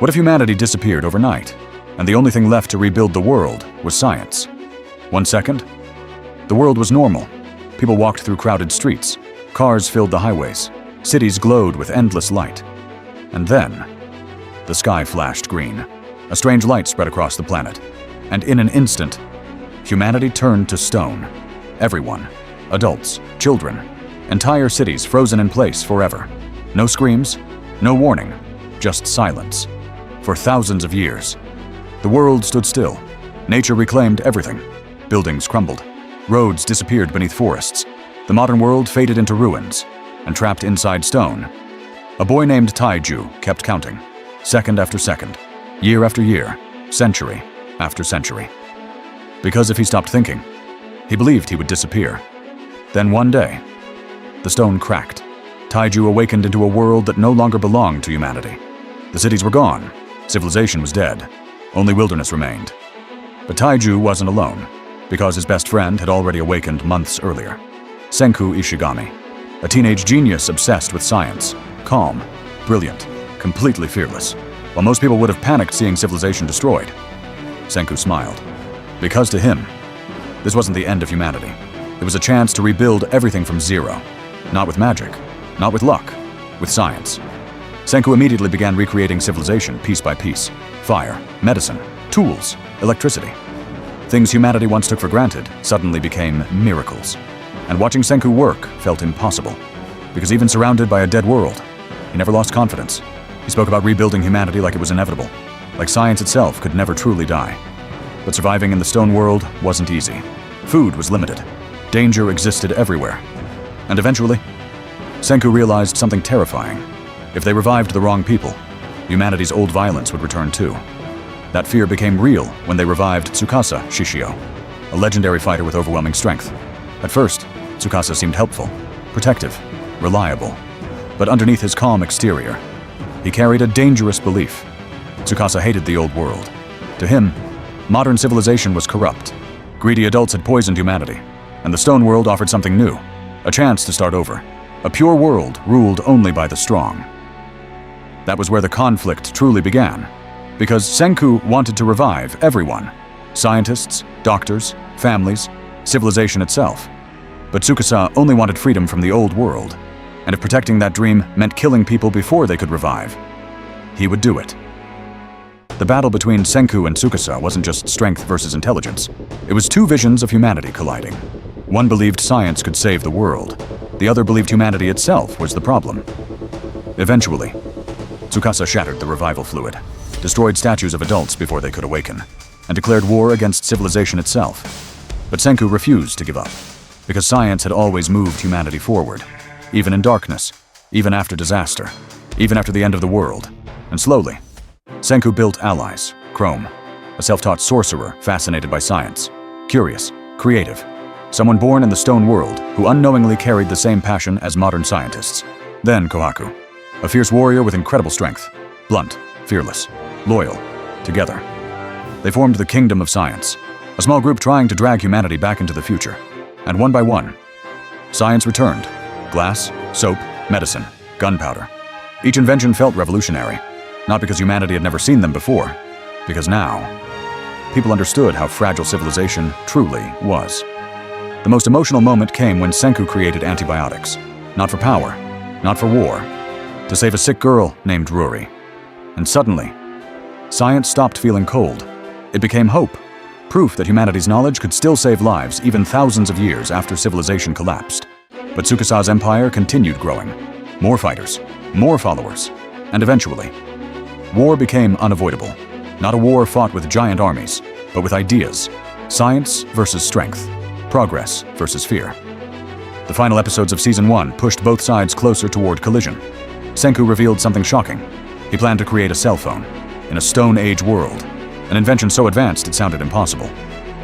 What if humanity disappeared overnight, and the only thing left to rebuild the world was science? 1 second, the world was normal. People walked through crowded streets. Cars filled the highways. Cities glowed with endless light. And then, the sky flashed green. A strange light spread across the planet. And in an instant, humanity turned to stone. Everyone, adults, children, entire cities frozen in place forever. No screams, no warning, just silence. For thousands of years, the world stood still. Nature reclaimed everything. Buildings crumbled. Roads disappeared beneath forests. The modern world faded into ruins, and trapped inside stone, a boy named Taiju kept counting, second after second, year after year, century after century. Because if he stopped thinking, he believed he would disappear. Then one day, the stone cracked. Taiju awakened into a world that no longer belonged to humanity. The cities were gone. Civilization was dead. Only wilderness remained. But Taiju wasn't alone, because his best friend had already awakened months earlier. Senku Ishigami, a teenage genius obsessed with science, calm, brilliant, completely fearless. While most people would have panicked seeing civilization destroyed, Senku smiled. Because to him, this wasn't the end of humanity. It was a chance to rebuild everything from zero. Not with magic, not with luck, with science. Senku immediately began recreating civilization piece by piece. Fire, medicine, tools, electricity. Things humanity once took for granted suddenly became miracles. And watching Senku work felt impossible. Because even surrounded by a dead world, he never lost confidence. He spoke about rebuilding humanity like it was inevitable, like science itself could never truly die. But surviving in the stone world wasn't easy. Food was limited. Danger existed everywhere. And eventually, Senku realized something terrifying. If they revived the wrong people, humanity's old violence would return too. That fear became real when they revived Tsukasa Shishio, a legendary fighter with overwhelming strength. At first, Tsukasa seemed helpful, protective, reliable. But underneath his calm exterior, he carried a dangerous belief. Tsukasa hated the old world. To him, modern civilization was corrupt. Greedy adults had poisoned humanity, and the stone world offered something new, a chance to start over. A pure world ruled only by the strong. That was where the conflict truly began, because Senku wanted to revive everyone, scientists, doctors, families, civilization itself. But Tsukasa only wanted freedom from the old world, and if protecting that dream meant killing people before they could revive, he would do it. The battle between Senku and Tsukasa wasn't just strength versus intelligence. It was two visions of humanity colliding. One believed science could save the world. The other believed humanity itself was the problem. Eventually, Tsukasa shattered the revival fluid, destroyed statues of adults before they could awaken, and declared war against civilization itself. But Senku refused to give up, because science had always moved humanity forward, even in darkness, even after disaster, even after the end of the world. And slowly, Senku built allies. Chrome, a self-taught sorcerer fascinated by science, curious, creative, someone born in the stone world who unknowingly carried the same passion as modern scientists. Then Kohaku, a fierce warrior with incredible strength, blunt, fearless, loyal, together. They formed the Kingdom of Science, a small group trying to drag humanity back into the future. And one by one, science returned. Glass, soap, medicine, gunpowder. Each invention felt revolutionary, not because humanity had never seen them before, because now, people understood how fragile civilization truly was. The most emotional moment came when Senku created antibiotics, not for power, not for war, to save a sick girl named Ruri. And suddenly, science stopped feeling cold. It became hope, proof that humanity's knowledge could still save lives even thousands of years after civilization collapsed. But Tsukasa's empire continued growing. More fighters, more followers, and eventually, war became unavoidable. Not a war fought with giant armies, but with ideas. Science versus strength, progress versus fear. The final episodes of Season 1 pushed both sides closer toward collision. Senku revealed something shocking. He planned to create a cell phone in a Stone Age world, an invention so advanced it sounded impossible.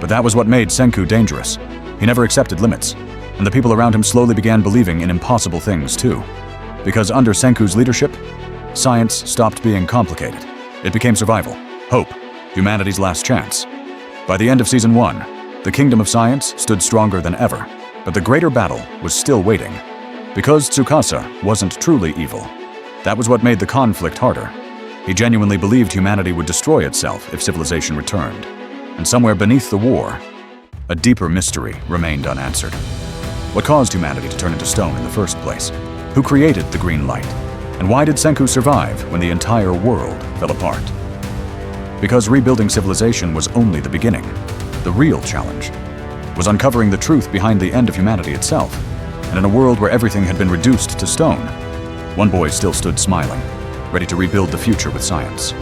But that was what made Senku dangerous. He never accepted limits, and the people around him slowly began believing in impossible things too. Because under Senku's leadership, science stopped being complicated. It became survival, hope, humanity's last chance. By the end of Season 1, the Kingdom of Science stood stronger than ever, but the greater battle was still waiting. Because Tsukasa wasn't truly evil, that was what made the conflict harder. He genuinely believed humanity would destroy itself if civilization returned. And somewhere beneath the war, a deeper mystery remained unanswered. What caused humanity to turn into stone in the first place? Who created the green light? And why did Senku survive when the entire world fell apart? Because rebuilding civilization was only the beginning. The real challenge was uncovering the truth behind the end of humanity itself. And in a world where everything had been reduced to stone, one boy still stood smiling, ready to rebuild the future with science.